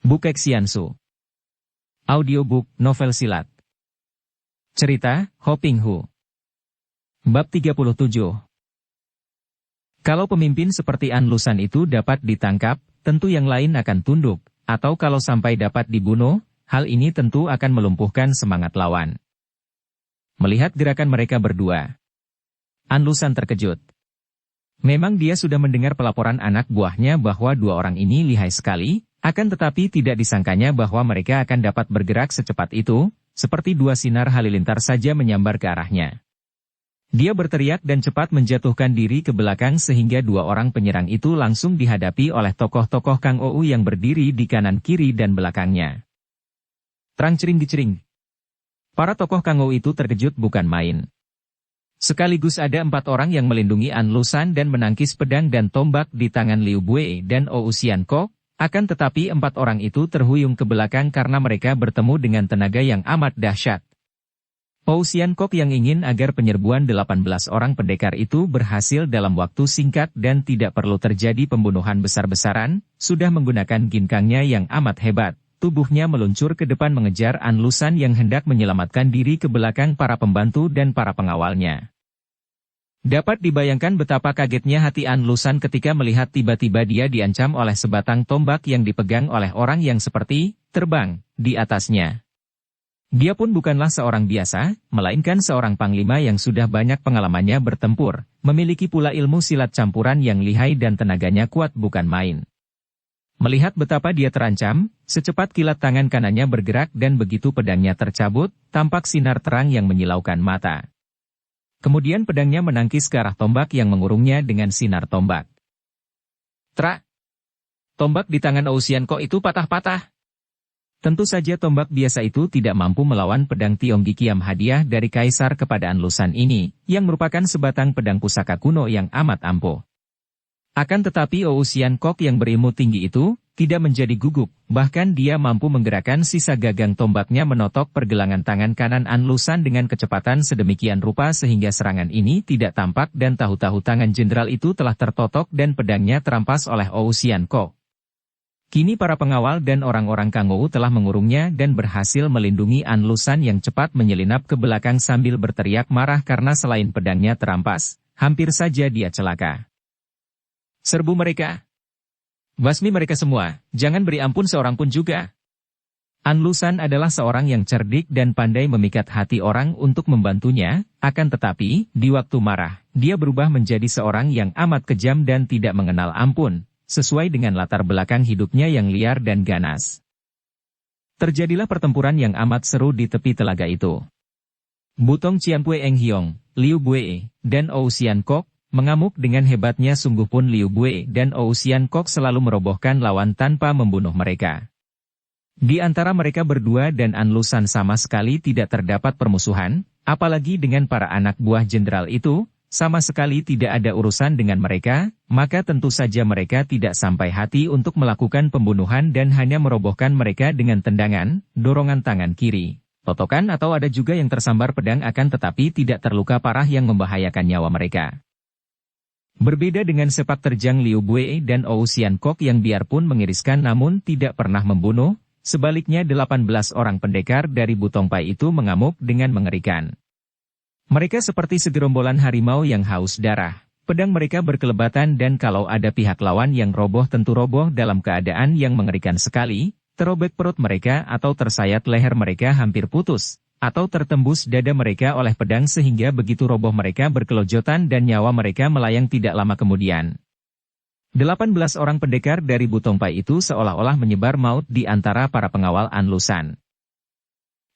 Bukek Xiansu. Audiobook, novel silat. Cerita, Ho Ping Hu. Bab 37. Kalau pemimpin seperti An Lushan itu dapat ditangkap, tentu yang lain akan tunduk, atau kalau sampai dapat dibunuh, hal ini tentu akan melumpuhkan semangat lawan. Melihat gerakan mereka berdua, An Lushan terkejut. Memang dia sudah mendengar pelaporan anak buahnya bahwa dua orang ini lihai sekali, akan tetapi tidak disangkanya bahwa mereka akan dapat bergerak secepat itu, seperti dua sinar halilintar saja menyambar ke arahnya. Dia berteriak dan cepat menjatuhkan diri ke belakang sehingga dua orang penyerang itu langsung dihadapi oleh tokoh-tokoh Kang Ou yang berdiri di kanan kiri dan belakangnya. Terang cering-cering. Para tokoh Kang Ou itu terkejut bukan main. Sekaligus ada 4 orang yang melindungi An Lushan dan menangkis pedang dan tombak di tangan Liu Bue dan Ou Xiankok, akan tetapi 4 orang itu terhuyung ke belakang karena mereka bertemu dengan tenaga yang amat dahsyat. Ou Xiankok yang ingin agar penyerbuan 18 orang pendekar itu berhasil dalam waktu singkat dan tidak perlu terjadi pembunuhan besar-besaran, sudah menggunakan ginkangnya yang amat hebat. Tubuhnya meluncur ke depan mengejar An Lushan yang hendak menyelamatkan diri ke belakang para pembantu dan para pengawalnya. Dapat dibayangkan betapa kagetnya hati An Lushan ketika melihat tiba-tiba dia diancam oleh sebatang tombak yang dipegang oleh orang yang seperti terbang di atasnya. Dia pun bukanlah seorang biasa, melainkan seorang panglima yang sudah banyak pengalamannya bertempur, memiliki pula ilmu silat campuran yang lihai dan tenaganya kuat bukan main. Melihat betapa dia terancam, secepat kilat tangan kanannya bergerak dan begitu pedangnya tercabut, tampak sinar terang yang menyilaukan mata. Kemudian pedangnya menangkis ke arah tombak yang mengurungnya dengan sinar tombak. Trak! Tombak di tangan Ou Xiankok itu patah-patah. Tentu saja tombak biasa itu tidak mampu melawan pedang Tionggi Kiam hadiah dari Kaisar kepada An Lushan ini, yang merupakan sebatang pedang pusaka kuno yang amat ampuh. Akan tetapi Ou Xiankok yang berilmu tinggi itu, tidak menjadi gugup, bahkan dia mampu menggerakkan sisa gagang tombaknya menotok pergelangan tangan kanan An Lushan dengan kecepatan sedemikian rupa sehingga serangan ini tidak tampak dan tahu-tahu tangan jenderal itu telah tertotok dan pedangnya terampas oleh Ou Xiankok. Kini para pengawal dan orang-orang Kang Ou telah mengurungnya dan berhasil melindungi An Lushan yang cepat menyelinap ke belakang sambil berteriak marah karena selain pedangnya terampas, hampir saja dia celaka. Serbu mereka. Basmi mereka semua, jangan beri ampun seorang pun juga. An Lushan adalah seorang yang cerdik dan pandai memikat hati orang untuk membantunya, akan tetapi, di waktu marah, dia berubah menjadi seorang yang amat kejam dan tidak mengenal ampun, sesuai dengan latar belakang hidupnya yang liar dan ganas. Terjadilah pertempuran yang amat seru di tepi telaga itu. Butong Cianpue Eng Hiong, Liu Bue, dan Ou Xiankok, mengamuk dengan hebatnya sungguh pun Liu Bue dan Ou Xiankok selalu merobohkan lawan tanpa membunuh mereka. Di antara mereka berdua dan An Lushan sama sekali tidak terdapat permusuhan, apalagi dengan para anak buah jenderal itu, sama sekali tidak ada urusan dengan mereka, maka tentu saja mereka tidak sampai hati untuk melakukan pembunuhan dan hanya merobohkan mereka dengan tendangan, dorongan tangan kiri, totokan atau ada juga yang tersambar pedang akan tetapi tidak terluka parah yang membahayakan nyawa mereka. Berbeda dengan sepak terjang Liu Bue dan Ou Xiankok yang biarpun mengiriskan namun tidak pernah membunuh, sebaliknya 18 orang pendekar dari Butongpai itu mengamuk dengan mengerikan. Mereka seperti segerombolan harimau yang haus darah, pedang mereka berkelebatan dan kalau ada pihak lawan yang roboh tentu roboh dalam keadaan yang mengerikan sekali, terobek perut mereka atau tersayat leher mereka hampir putus. Atau tertembus dada mereka oleh pedang sehingga begitu roboh mereka berkelojotan dan nyawa mereka melayang tidak lama kemudian. 18 orang pendekar dari Butongpai itu seolah-olah menyebar maut di antara para pengawal An Lushan.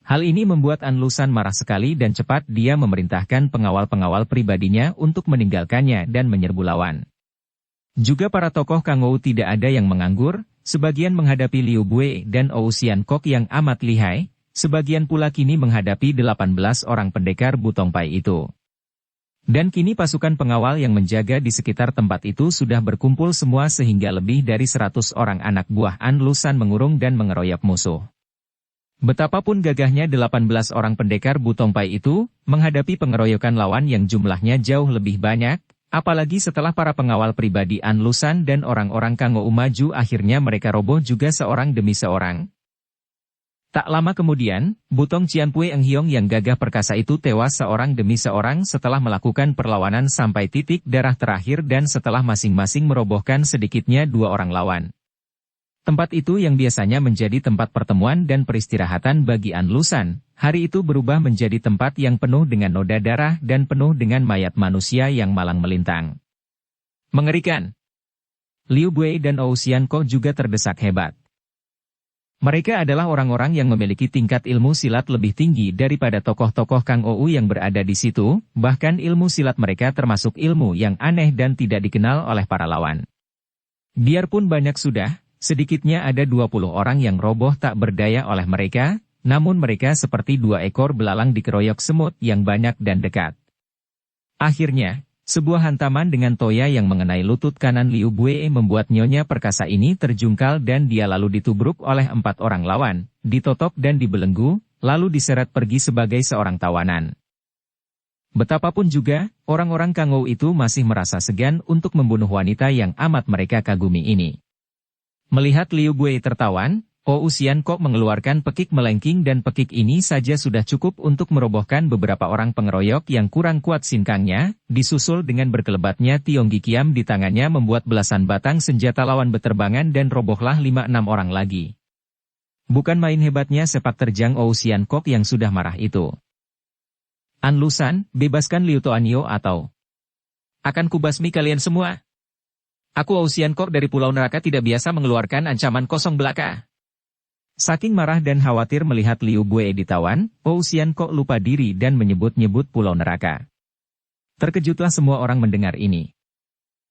Hal ini membuat An Lushan marah sekali dan cepat dia memerintahkan pengawal-pengawal pribadinya untuk meninggalkannya dan menyerbu lawan. Juga para tokoh Kang Ou tidak ada yang menganggur, sebagian menghadapi Liu Bue dan Ou Xiankok yang amat lihai, sebagian pula kini menghadapi 18 orang pendekar Butongpai itu. Dan kini pasukan pengawal yang menjaga di sekitar tempat itu sudah berkumpul semua sehingga lebih dari 100 orang anak buah An Lushan mengurung dan mengeroyok musuh. Betapapun gagahnya 18 orang pendekar Butongpai itu, menghadapi pengeroyokan lawan yang jumlahnya jauh lebih banyak, Apalagi setelah para pengawal pribadi An Lushan dan orang-orang Kangou maju akhirnya mereka roboh juga seorang demi seorang. Tak lama kemudian, Butong Cianpui Eng Hiong yang gagah perkasa itu tewas seorang demi seorang setelah melakukan perlawanan sampai titik darah terakhir dan setelah masing-masing merobohkan sedikitnya 2 orang lawan. Tempat itu yang biasanya menjadi tempat pertemuan dan peristirahatan bagi An Lushan, hari itu berubah menjadi tempat yang penuh dengan noda darah dan penuh dengan mayat manusia yang malang melintang. Mengerikan. Liu Bui dan Ou Xianko juga terdesak hebat. Mereka adalah orang-orang yang memiliki tingkat ilmu silat lebih tinggi daripada tokoh-tokoh Kangou yang berada di situ, bahkan ilmu silat mereka termasuk ilmu yang aneh dan tidak dikenal oleh para lawan. Biarpun banyak sudah, sedikitnya ada 20 orang yang roboh tak berdaya oleh mereka, namun mereka seperti 2 ekor belalang dikeroyok semut yang banyak dan dekat. Akhirnya, sebuah hantaman dengan toya yang mengenai lutut kanan Liu Bui membuat nyonya perkasa ini terjungkal dan dia lalu ditubruk oleh 4 orang lawan, ditotok dan dibelenggu, lalu diseret pergi sebagai seorang tawanan. Betapapun juga, orang-orang Kangou itu masih merasa segan untuk membunuh wanita yang amat mereka kagumi ini. Melihat Liu Bui tertawan, Ou Xianko mengeluarkan pekik melengking dan pekik ini saja sudah cukup untuk merobohkan beberapa orang pengeroyok yang kurang kuat sinkangnya, disusul dengan berkelebatnya Tionggi Kiam di tangannya membuat belasan batang senjata lawan beterbangan dan robohlah 5-6 orang lagi. Bukan main hebatnya sepak terjang Ou Xianko yang sudah marah itu. An Lushan, bebaskan Liu Toanyo atau akan kubasmi kalian semua. Aku Ou Xianko dari Pulau Neraka tidak biasa mengeluarkan ancaman kosong belaka. Saking marah dan khawatir melihat Liu Bui ditawan, Ou Xianko lupa diri dan menyebut-nyebut Pulau Neraka. Terkejutlah semua orang mendengar ini.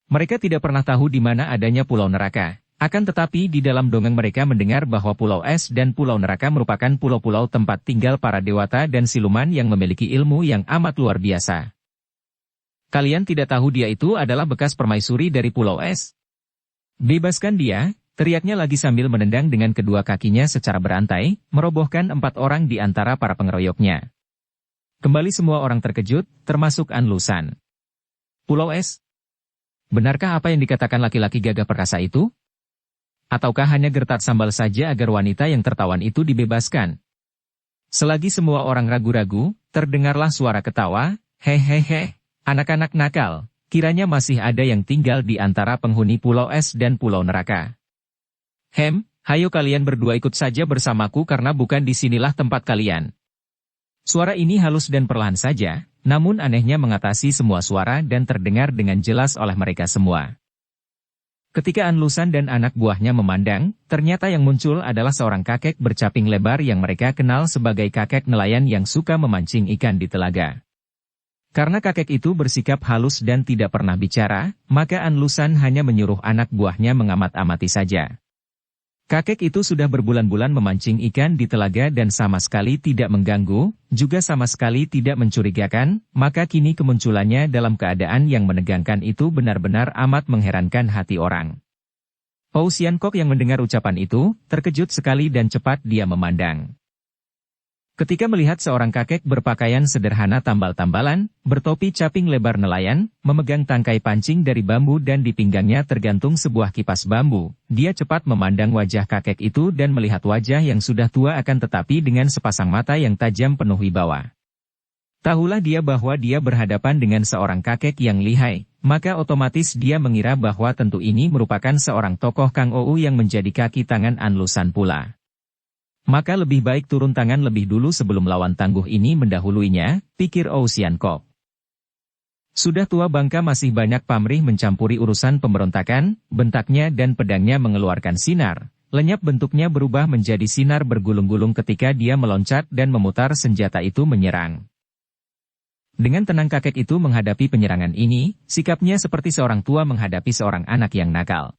Mereka tidak pernah tahu di mana adanya Pulau Neraka, akan tetapi di dalam dongeng mereka mendengar bahwa Pulau Es dan Pulau Neraka merupakan pulau-pulau tempat tinggal para dewata dan siluman yang memiliki ilmu yang amat luar biasa. Kalian tidak tahu dia itu adalah bekas permaisuri dari Pulau Es? Bebaskan dia! Teriaknya lagi sambil menendang dengan kedua kakinya secara berantai, merobohkan 4 orang di antara para pengeroyoknya. Kembali semua orang terkejut, termasuk An Lushan. Pulau Es? Benarkah apa yang dikatakan laki-laki gagah perkasa itu? Ataukah hanya gertak sambal saja agar wanita yang tertawan itu dibebaskan? Selagi semua orang ragu-ragu, terdengarlah suara ketawa, hehehe, anak-anak nakal, kiranya masih ada yang tinggal di antara penghuni Pulau Es dan Pulau Neraka. Hayo kalian berdua ikut saja bersamaku karena bukan disinilah tempat kalian. Suara ini halus dan perlahan saja, namun anehnya mengatasi semua suara dan terdengar dengan jelas oleh mereka semua. Ketika An Lushan dan anak buahnya memandang, ternyata yang muncul adalah seorang kakek bercaping lebar yang mereka kenal sebagai kakek nelayan yang suka memancing ikan di telaga. Karena kakek itu bersikap halus dan tidak pernah bicara, maka An Lushan hanya menyuruh anak buahnya mengamat-amati saja. Kakek itu sudah berbulan-bulan memancing ikan di telaga dan sama sekali tidak mengganggu, juga sama sekali tidak mencurigakan, maka kini kemunculannya dalam keadaan yang menegangkan itu benar-benar amat mengherankan hati orang. Ou Xianko yang mendengar ucapan itu, terkejut sekali dan cepat dia memandang. Ketika melihat seorang kakek berpakaian sederhana tambal-tambalan, bertopi caping lebar nelayan, memegang tangkai pancing dari bambu dan di pinggangnya tergantung sebuah kipas bambu, dia cepat memandang wajah kakek itu dan melihat wajah yang sudah tua akan tetapi dengan sepasang mata yang tajam penuh wibawa. Tahulah dia bahwa dia berhadapan dengan seorang kakek yang lihai, maka otomatis dia mengira bahwa tentu ini merupakan seorang tokoh Kangou yang menjadi kaki tangan An Lushan pula. Maka lebih baik turun tangan lebih dulu sebelum lawan tangguh ini mendahuluinya, pikir Ou Xianko. Sudah tua bangka masih banyak pamrih mencampuri urusan pemberontakan, bentaknya dan pedangnya mengeluarkan sinar. Lenyap bentuknya berubah menjadi sinar bergulung-gulung ketika dia meloncat dan memutar senjata itu menyerang. Dengan tenang kakek itu menghadapi penyerangan ini, sikapnya seperti seorang tua menghadapi seorang anak yang nakal.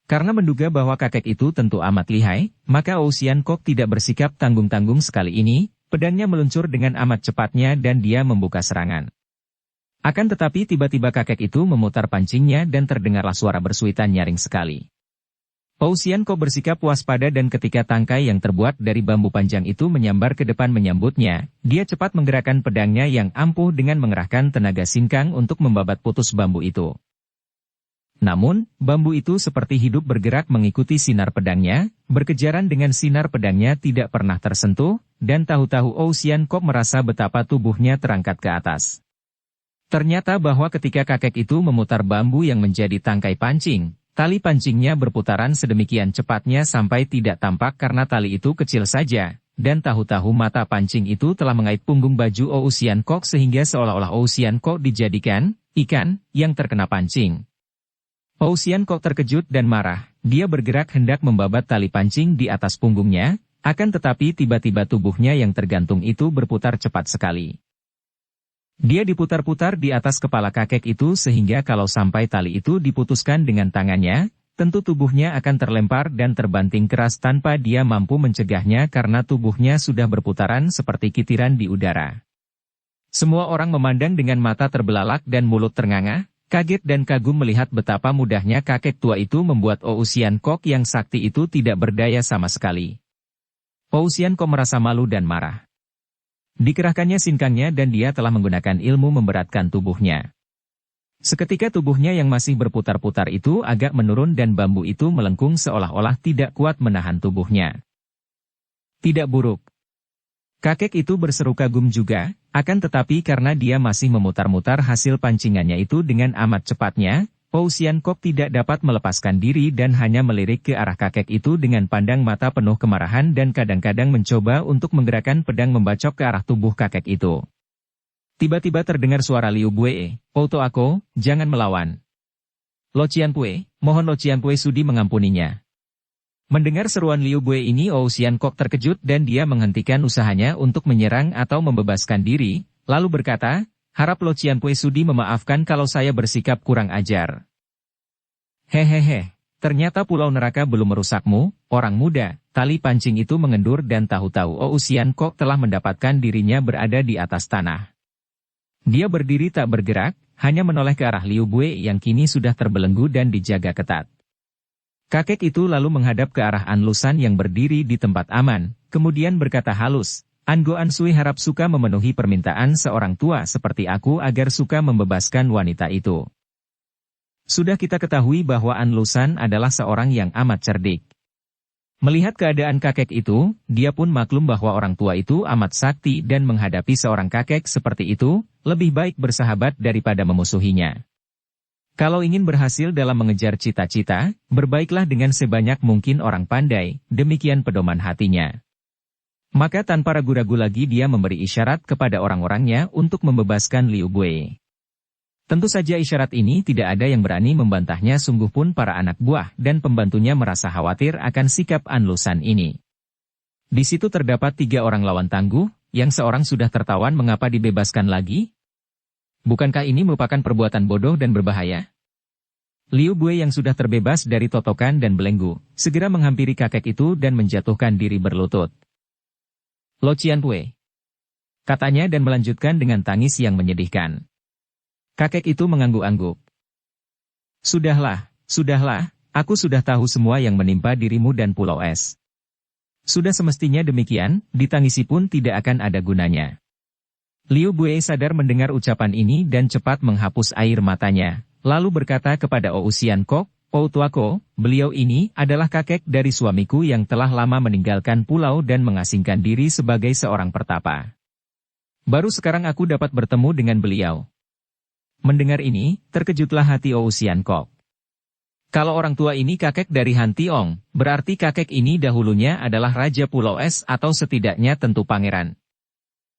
Karena menduga bahwa kakek itu tentu amat lihai, maka Ou Xianko tidak bersikap tanggung-tanggung sekali ini, pedangnya meluncur dengan amat cepatnya dan dia membuka serangan. Akan tetapi tiba-tiba kakek itu memutar pancingnya dan terdengarlah suara bersuitan nyaring sekali. Ousian Kok bersikap waspada dan ketika tangkai yang terbuat dari bambu panjang itu menyambar ke depan menyambutnya, dia cepat menggerakkan pedangnya yang ampuh dengan mengerahkan tenaga sinkang untuk membabat putus bambu itu. Namun, bambu itu seperti hidup bergerak mengikuti sinar pedangnya, berkejaran dengan sinar pedangnya tidak pernah tersentuh, dan tahu-tahu Ousian Kok merasa betapa tubuhnya terangkat ke atas. Ternyata bahwa ketika kakek itu memutar bambu yang menjadi tangkai pancing, tali pancingnya berputaran sedemikian cepatnya sampai tidak tampak karena tali itu kecil saja, dan tahu-tahu mata pancing itu telah mengait punggung baju Ousian Kok sehingga seolah-olah Ousian Kok dijadikan ikan yang terkena pancing. Ousian Kok terkejut dan marah, dia bergerak hendak membabat tali pancing di atas punggungnya, akan tetapi tiba-tiba tubuhnya yang tergantung itu berputar cepat sekali. Dia diputar-putar di atas kepala kakek itu sehingga kalau sampai tali itu diputuskan dengan tangannya, tentu tubuhnya akan terlempar dan terbanting keras tanpa dia mampu mencegahnya karena tubuhnya sudah berputaran seperti kitiran di udara. Semua orang memandang dengan mata terbelalak dan mulut ternganga, kaget dan kagum melihat betapa mudahnya kakek tua itu membuat Ousian Kok yang sakti itu tidak berdaya sama sekali. Ousian Kok merasa malu dan marah. Dikerahkannya sinkangnya dan dia telah menggunakan ilmu memberatkan tubuhnya. Seketika tubuhnya yang masih berputar-putar itu agak menurun dan bambu itu melengkung seolah-olah tidak kuat menahan tubuhnya. Tidak buruk. Kakek itu berseru kagum juga, akan tetapi karena dia masih memutar-mutar hasil pancingannya itu dengan amat cepatnya, Ousian Kok tidak dapat melepaskan diri dan hanya melirik ke arah kakek itu dengan pandang mata penuh kemarahan dan kadang-kadang mencoba untuk menggerakkan pedang membacok ke arah tubuh kakek itu. Tiba-tiba terdengar suara Liu Bue, "Outo Ako, jangan melawan. Lo Cianpue, mohon Lo Cianpue sudi mengampuninya." Mendengar seruan Liu Bue ini Ousian Kok terkejut dan dia menghentikan usahanya untuk menyerang atau membebaskan diri, lalu berkata, "Harap Lo Cianpue sudi memaafkan kalau saya bersikap kurang ajar." "Hehehe, ternyata pulau neraka belum merusakmu, orang muda." Tali pancing itu mengendur dan tahu-tahu Ousian Kok telah mendapatkan dirinya berada di atas tanah. Dia berdiri tak bergerak, hanya menoleh ke arah Liu Bue yang kini sudah terbelenggu dan dijaga ketat. Kakek itu lalu menghadap ke arah An Lusan yang berdiri di tempat aman, kemudian berkata halus, "An Go An Sui harap suka memenuhi permintaan seorang tua seperti aku agar suka membebaskan wanita itu." Sudah kita ketahui bahwa An Lusan adalah seorang yang amat cerdik. Melihat keadaan kakek itu, dia pun maklum bahwa orang tua itu amat sakti dan menghadapi seorang kakek seperti itu, lebih baik bersahabat daripada memusuhinya. Kalau ingin berhasil dalam mengejar cita-cita, berbaiklah dengan sebanyak mungkin orang pandai, demikian pedoman hatinya. Maka tanpa ragu-ragu lagi dia memberi isyarat kepada orang-orangnya untuk membebaskan Liu Bue. Tentu saja isyarat ini tidak ada yang berani membantahnya sungguh pun para anak buah dan pembantunya merasa khawatir akan sikap An Lusan ini. Di situ terdapat 3 orang lawan tangguh, yang seorang sudah tertawan mengapa dibebaskan lagi? Bukankah ini merupakan perbuatan bodoh dan berbahaya? Liu Bue yang sudah terbebas dari totokan dan belenggu, segera menghampiri kakek itu dan menjatuhkan diri berlutut. "Lo Cianpue," katanya dan melanjutkan dengan tangis yang menyedihkan. Kakek itu mengangguk-angguk. Sudahlah, aku sudah tahu semua yang menimpa dirimu dan Pulau Es. Sudah semestinya demikian, ditangisi pun tidak akan ada gunanya." Liu Bue sadar mendengar ucapan ini dan cepat menghapus air matanya, lalu berkata kepada Ousian Kok, "Outo Ako, beliau ini adalah kakek dari suamiku yang telah lama meninggalkan pulau dan mengasingkan diri sebagai seorang pertapa. Baru sekarang aku dapat bertemu dengan beliau." Mendengar ini, terkejutlah hati Ousian Kok. Kalau orang tua ini kakek dari Han Tiong, berarti kakek ini dahulunya adalah Raja Pulau Es atau setidaknya tentu pangeran.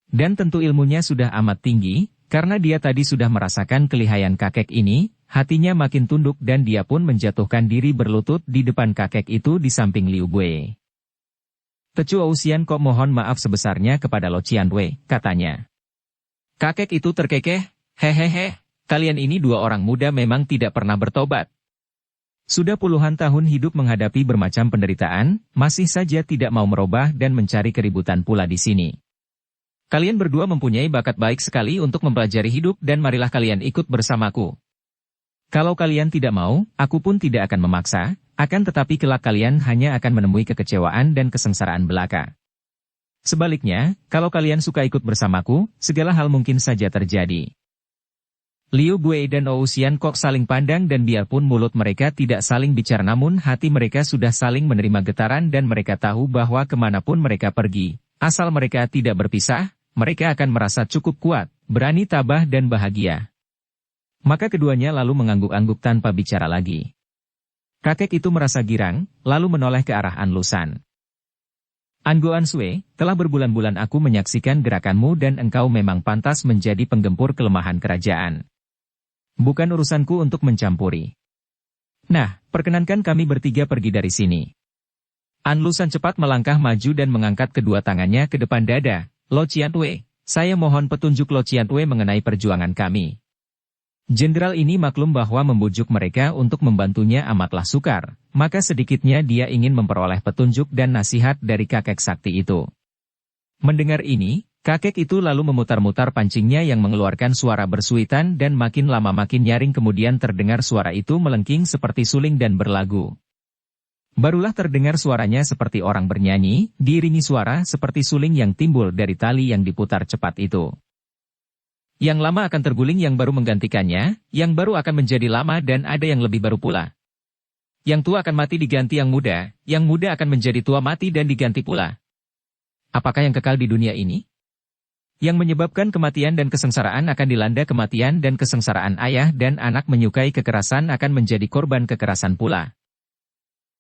Dan tentu ilmunya sudah amat tinggi, karena dia tadi sudah merasakan kelihayan kakek ini, hatinya makin tunduk dan dia pun menjatuhkan diri berlutut di depan kakek itu di samping Liu Bue. "Tecu Ousian Kok mohon maaf sebesarnya kepada Lo Cianpue," katanya. Kakek itu terkekeh, "Hehehe, kalian ini 2 orang muda memang tidak pernah bertobat. Sudah puluhan tahun hidup menghadapi bermacam penderitaan, masih saja tidak mau merubah dan mencari keributan pula di sini. Kalian berdua mempunyai bakat baik sekali untuk mempelajari hidup dan marilah kalian ikut bersamaku. Kalau kalian tidak mau, aku pun tidak akan memaksa, akan tetapi kelak kalian hanya akan menemui kekecewaan dan kesengsaraan belaka. Sebaliknya, kalau kalian suka ikut bersamaku, segala hal mungkin saja terjadi. Liu Bue dan Ousian Kok saling pandang dan biarpun mulut mereka tidak saling bicara namun hati mereka sudah saling menerima getaran dan mereka tahu bahwa kemanapun mereka pergi, asal mereka tidak berpisah, mereka akan merasa cukup kuat, berani tabah dan bahagia. Maka keduanya lalu mengangguk-angguk tanpa bicara lagi. Kakek itu merasa girang, lalu menoleh ke arah An Lushan. Angoan Sue, telah berbulan-bulan aku menyaksikan gerakanmu dan engkau memang pantas menjadi penggempur kelemahan kerajaan. Bukan urusanku untuk mencampuri. Nah, perkenankan kami bertiga pergi dari sini. An Lushan cepat melangkah maju dan mengangkat kedua tangannya ke depan dada. Lo Qianwei, saya mohon petunjuk Lo Qianwei mengenai perjuangan kami. Jenderal ini maklum bahwa membujuk mereka untuk membantunya amatlah sukar, maka sedikitnya dia ingin memperoleh petunjuk dan nasihat dari kakek sakti itu. Mendengar ini, kakek itu lalu memutar-mutar pancingnya yang mengeluarkan suara bersuitan dan makin lama makin nyaring kemudian terdengar suara itu melengking seperti suling dan berlagu. Barulah terdengar suaranya seperti orang bernyanyi, diiringi suara seperti suling yang timbul dari tali yang diputar cepat itu. Yang lama akan terguling yang baru menggantikannya, yang baru akan menjadi lama dan ada yang lebih baru pula. Yang tua akan mati diganti yang muda akan menjadi tua mati dan diganti pula. Apakah yang kekal di dunia ini? Yang menyebabkan kematian dan kesengsaraan akan dilanda kematian dan kesengsaraan ayah dan anak menyukai kekerasan akan menjadi korban kekerasan pula.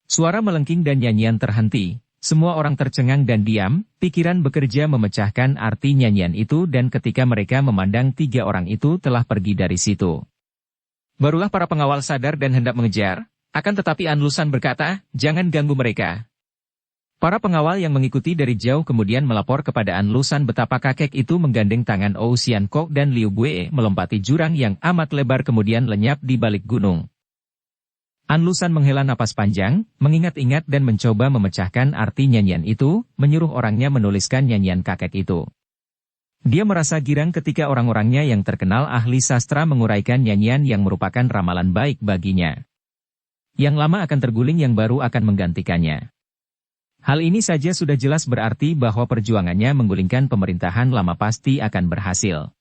Suara melengking dan nyanyian terhenti. Semua orang tercengang dan diam, pikiran bekerja memecahkan arti nyanyian itu dan ketika mereka memandang tiga orang itu telah pergi dari situ. Barulah para pengawal sadar dan hendak mengejar, akan tetapi An Lushan berkata, jangan ganggu mereka. Para pengawal yang mengikuti dari jauh kemudian melapor kepada An Lushan betapa kakek itu menggandeng tangan Ousian Kok dan Liu Bue melompati jurang yang amat lebar kemudian lenyap di balik gunung. An Lushan menghela napas panjang, mengingat-ingat dan mencoba memecahkan arti nyanyian itu, menyuruh orangnya menuliskan nyanyian kakek itu. Dia merasa girang ketika orang-orangnya yang terkenal ahli sastra menguraikan nyanyian yang merupakan ramalan baik baginya. Yang lama akan terguling yang baru akan menggantikannya. Hal ini saja sudah jelas berarti bahwa perjuangannya menggulingkan pemerintahan lama pasti akan berhasil.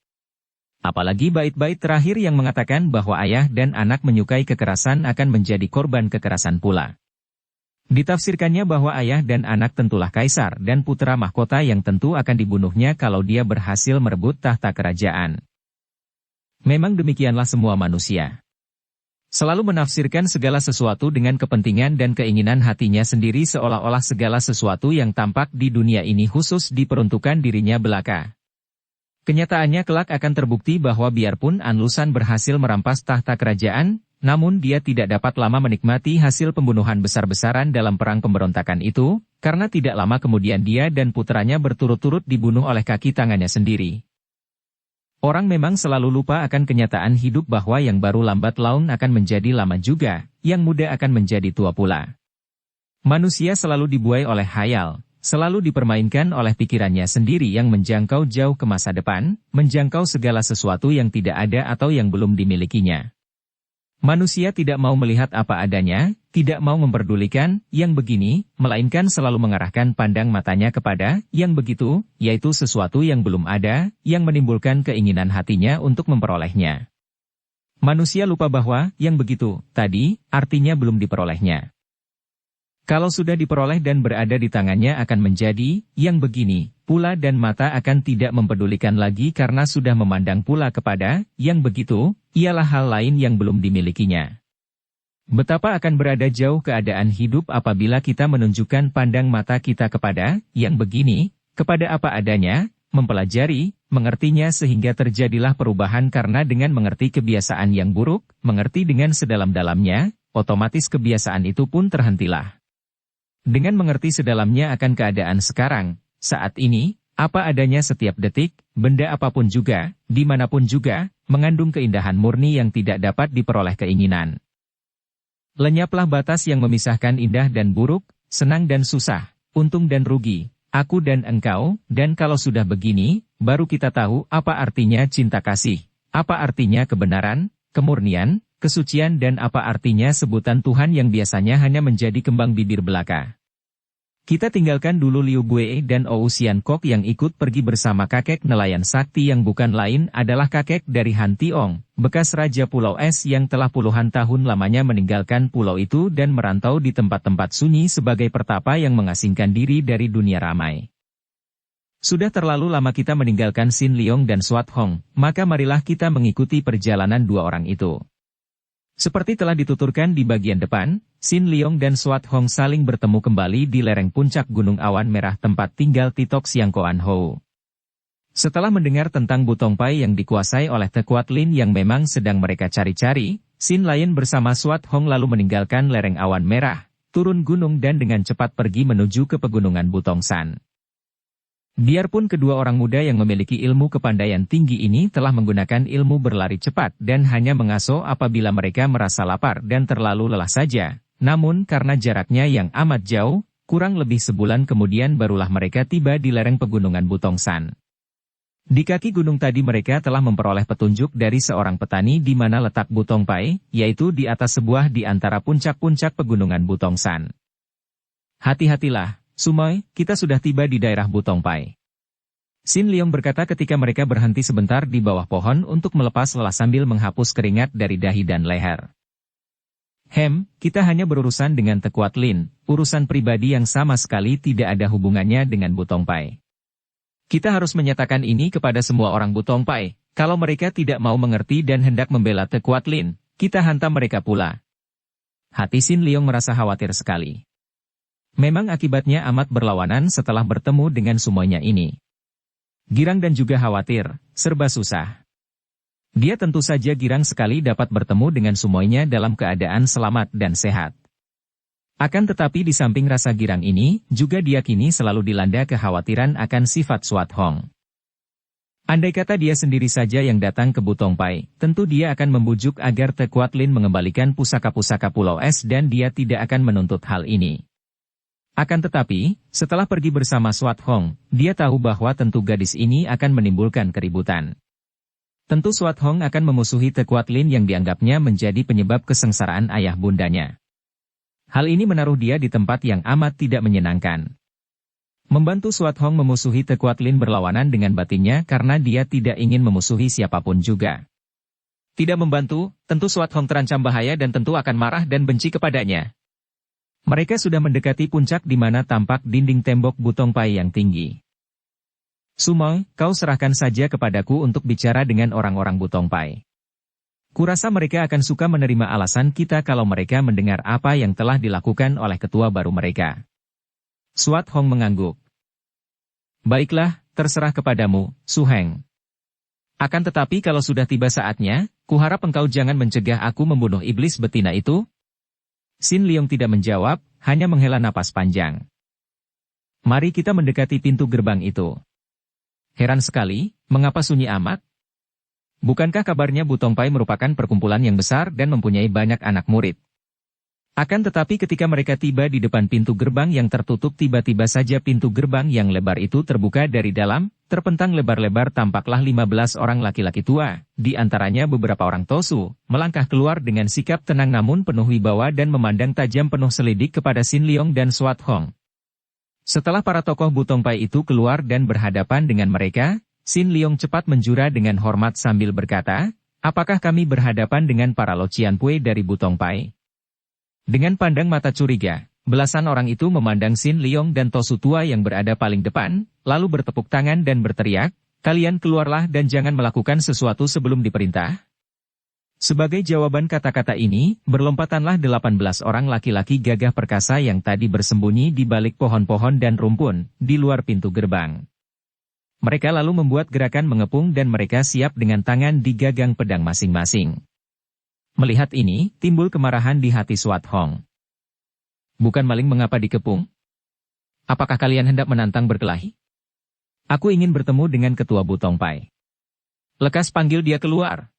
Apalagi bait-bait terakhir yang mengatakan bahwa ayah dan anak menyukai kekerasan akan menjadi korban kekerasan pula. Ditafsirkannya bahwa ayah dan anak tentulah kaisar dan putra mahkota yang tentu akan dibunuhnya kalau dia berhasil merebut tahta kerajaan. Memang demikianlah semua manusia. Selalu menafsirkan segala sesuatu dengan kepentingan dan keinginan hatinya sendiri seolah-olah segala sesuatu yang tampak di dunia ini khusus diperuntukkan dirinya belaka. Kenyataannya kelak akan terbukti bahwa biarpun An Lushan berhasil merampas tahta kerajaan, namun dia tidak dapat lama menikmati hasil pembunuhan besar-besaran dalam perang pemberontakan itu, karena tidak lama kemudian dia dan putranya berturut-turut dibunuh oleh kaki tangannya sendiri. Orang memang selalu lupa akan kenyataan hidup bahwa yang baru lambat laun akan menjadi lama juga, yang muda akan menjadi tua pula. Manusia selalu dibuai oleh khayal. Selalu dipermainkan oleh pikirannya sendiri yang menjangkau jauh ke masa depan, menjangkau segala sesuatu yang tidak ada atau yang belum dimilikinya. Manusia tidak mau melihat apa adanya, tidak mau memperdulikan yang begini, melainkan selalu mengarahkan pandang matanya kepada yang begitu, yaitu sesuatu yang belum ada, yang menimbulkan keinginan hatinya untuk memperolehnya. Manusia lupa bahwa yang begitu tadi artinya belum diperolehnya. Kalau sudah diperoleh dan berada di tangannya akan menjadi yang begini pula dan mata akan tidak mempedulikan lagi karena sudah memandang pula kepada yang begitu, ialah hal lain yang belum dimilikinya. Betapa akan berada jauh keadaan hidup apabila kita menunjukkan pandang mata kita kepada yang begini, kepada apa adanya, mempelajari, mengertinya sehingga terjadilah perubahan karena dengan mengerti kebiasaan yang buruk, mengerti dengan sedalam-dalamnya, otomatis kebiasaan itu pun terhentilah. Dengan mengerti sedalamnya akan keadaan sekarang, saat ini, apa adanya setiap detik, benda apapun juga, dimanapun juga, mengandung keindahan murni yang tidak dapat diperoleh keinginan. Lenyaplah batas yang memisahkan indah dan buruk, senang dan susah, untung dan rugi, aku dan engkau, dan kalau sudah begini, baru kita tahu apa artinya cinta kasih, apa artinya kebenaran, kemurnian, kesucian dan apa artinya sebutan Tuhan yang biasanya hanya menjadi kembang bibir belaka. Kita tinggalkan dulu Liu Gue dan Ou Xian Kok yang ikut pergi bersama kakek nelayan sakti yang bukan lain adalah kakek dari Han Tiong, bekas Raja Pulau Es yang telah puluhan tahun lamanya meninggalkan pulau itu dan merantau di tempat-tempat sunyi sebagai pertapa yang mengasingkan diri dari dunia ramai. Sudah terlalu lama kita meninggalkan Xin Liong dan Swat Hong, maka marilah kita mengikuti perjalanan dua orang itu. Seperti telah dituturkan di bagian depan, Xin Liong dan Swat Hong saling bertemu kembali di lereng puncak Gunung Awan Merah tempat tinggal Titok Siang Koan Hou. Setelah mendengar tentang Butong Pai yang dikuasai oleh Tekuat Lin yang memang sedang mereka cari-cari, Xin Lion bersama Swat Hong lalu meninggalkan lereng Awan Merah, turun gunung dan dengan cepat pergi menuju ke pegunungan Butong San. Biarpun kedua orang muda yang memiliki ilmu kepandaian tinggi ini telah menggunakan ilmu berlari cepat dan hanya mengaso apabila mereka merasa lapar dan terlalu lelah saja, namun karena jaraknya yang amat jauh, kurang lebih sebulan kemudian barulah mereka tiba di lereng pegunungan Butong San. Di kaki gunung tadi mereka telah memperoleh petunjuk dari seorang petani di mana letak Butong Pai, yaitu di atas sebuah di antara puncak-puncak pegunungan Butong San. Hati-hatilah, Sumoy, kita sudah tiba di daerah Butong Pai. Xin Liong berkata ketika mereka berhenti sebentar di bawah pohon untuk melepas lelah sambil menghapus keringat dari dahi dan leher. Kita hanya berurusan dengan Tekuat Lin, urusan pribadi yang sama sekali tidak ada hubungannya dengan Butong Pai. Kita harus menyatakan ini kepada semua orang Butong Pai, kalau mereka tidak mau mengerti dan hendak membela Tekuat Lin, kita hantam mereka pula. Hati Xin Liong merasa khawatir sekali. Memang akibatnya amat berlawanan setelah bertemu dengan Sumoynya ini. Girang dan juga khawatir, serba susah. Dia tentu saja girang sekali dapat bertemu dengan Sumoynya dalam keadaan selamat dan sehat. Akan tetapi di samping rasa girang ini, juga dia kini selalu dilanda kekhawatiran akan sifat Swat Hong. Andai kata dia sendiri saja yang datang ke Butong Pai, tentu dia akan membujuk agar Tekuat Lin mengembalikan pusaka-pusaka Pulau Es dan dia tidak akan menuntut hal ini. Akan tetapi, setelah pergi bersama Swat Hong, dia tahu bahwa tentu gadis ini akan menimbulkan keributan. Tentu Swat Hong akan memusuhi Tekuat Lin yang dianggapnya menjadi penyebab kesengsaraan ayah bundanya. Hal ini menaruh dia di tempat yang amat tidak menyenangkan. Membantu Swat Hong memusuhi Tekuat Lin berlawanan dengan batinnya karena dia tidak ingin memusuhi siapapun juga. Tidak membantu, tentu Swat Hong terancam bahaya dan tentu akan marah dan benci kepadanya. Mereka sudah mendekati puncak di mana tampak dinding tembok Butong Pai yang tinggi. Sumoy, kau serahkan saja kepadaku untuk bicara dengan orang-orang Butong Pai. Kurasa mereka akan suka menerima alasan kita kalau mereka mendengar apa yang telah dilakukan oleh ketua baru mereka. Swat Hong mengangguk. Baiklah, terserah kepadamu, Su Heng. Akan tetapi kalau sudah tiba saatnya, kuharap engkau jangan mencegah aku membunuh iblis betina itu. Xin Liong tidak menjawab, hanya menghela napas panjang. Mari kita mendekati pintu gerbang itu. Heran sekali, mengapa sunyi amat? Bukankah kabarnya Butong Pai merupakan perkumpulan yang besar dan mempunyai banyak anak murid? Akan tetapi ketika mereka tiba di depan pintu gerbang yang tertutup tiba-tiba saja pintu gerbang yang lebar itu terbuka dari dalam, terpentang lebar-lebar tampaklah 15 orang laki-laki tua, di antaranya beberapa orang Tosu, melangkah keluar dengan sikap tenang namun penuh wibawa dan memandang tajam penuh selidik kepada Xin Liong dan Swat Hong. Setelah para tokoh Butong Pai itu keluar dan berhadapan dengan mereka, Xin Liong cepat menjura dengan hormat sambil berkata, apakah kami berhadapan dengan para Lo Cian Pui dari Butong Pai? Dengan pandang mata curiga, belasan orang itu memandang Xin Liong dan Tosu tua yang berada paling depan, lalu bertepuk tangan dan berteriak, kalian keluarlah dan jangan melakukan sesuatu sebelum diperintah. Sebagai jawaban kata-kata ini, berlompatanlah 18 orang laki-laki gagah perkasa yang tadi bersembunyi di balik pohon-pohon dan rumpun, di luar pintu gerbang. Mereka lalu membuat gerakan mengepung dan mereka siap dengan tangan di gagang pedang masing-masing. Melihat ini, timbul kemarahan di hati Swat Hong. Bukan maling mengapa dikepung? Apakah kalian hendak menantang berkelahi? Aku ingin bertemu dengan ketua Butong Pai. Lekas panggil dia keluar.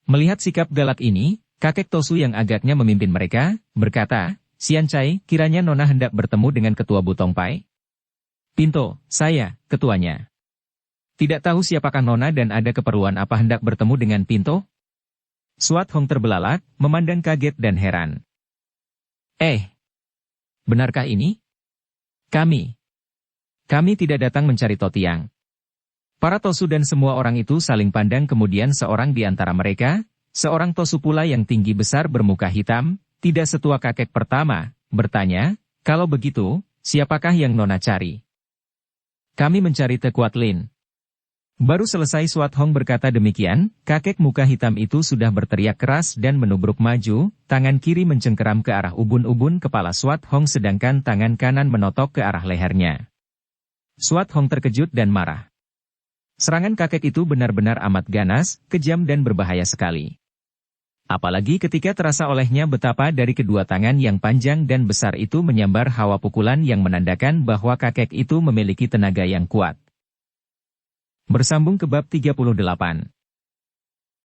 Melihat sikap galak ini, kakek Tosu yang agaknya memimpin mereka, berkata, Sian Cai, kiranya Nona hendak bertemu dengan ketua Butong Pai? Pinto, saya, ketuanya. Tidak tahu siapakah Nona dan ada keperluan apa hendak bertemu dengan Pinto? Suat Hong terbelalak, memandang kaget dan heran. Benarkah ini? Kami tidak datang mencari Totiang. Para Tosu dan semua orang itu saling pandang, kemudian seorang di antara mereka, seorang Tosu pula yang tinggi besar bermuka hitam, tidak setua kakek pertama, bertanya, kalau begitu, siapakah yang Nona cari? Kami mencari Te Kuat Lin. Baru selesai Suat Hong berkata demikian, kakek muka hitam itu sudah berteriak keras dan menubruk maju, tangan kiri mencengkeram ke arah ubun-ubun kepala Suat Hong sedangkan tangan kanan menotok ke arah lehernya. Suat Hong terkejut dan marah. Serangan kakek itu benar-benar amat ganas, kejam dan berbahaya sekali. Apalagi ketika terasa olehnya betapa dari kedua tangan yang panjang dan besar itu menyambar hawa pukulan yang menandakan bahwa kakek itu memiliki tenaga yang kuat. Bersambung ke bab 38.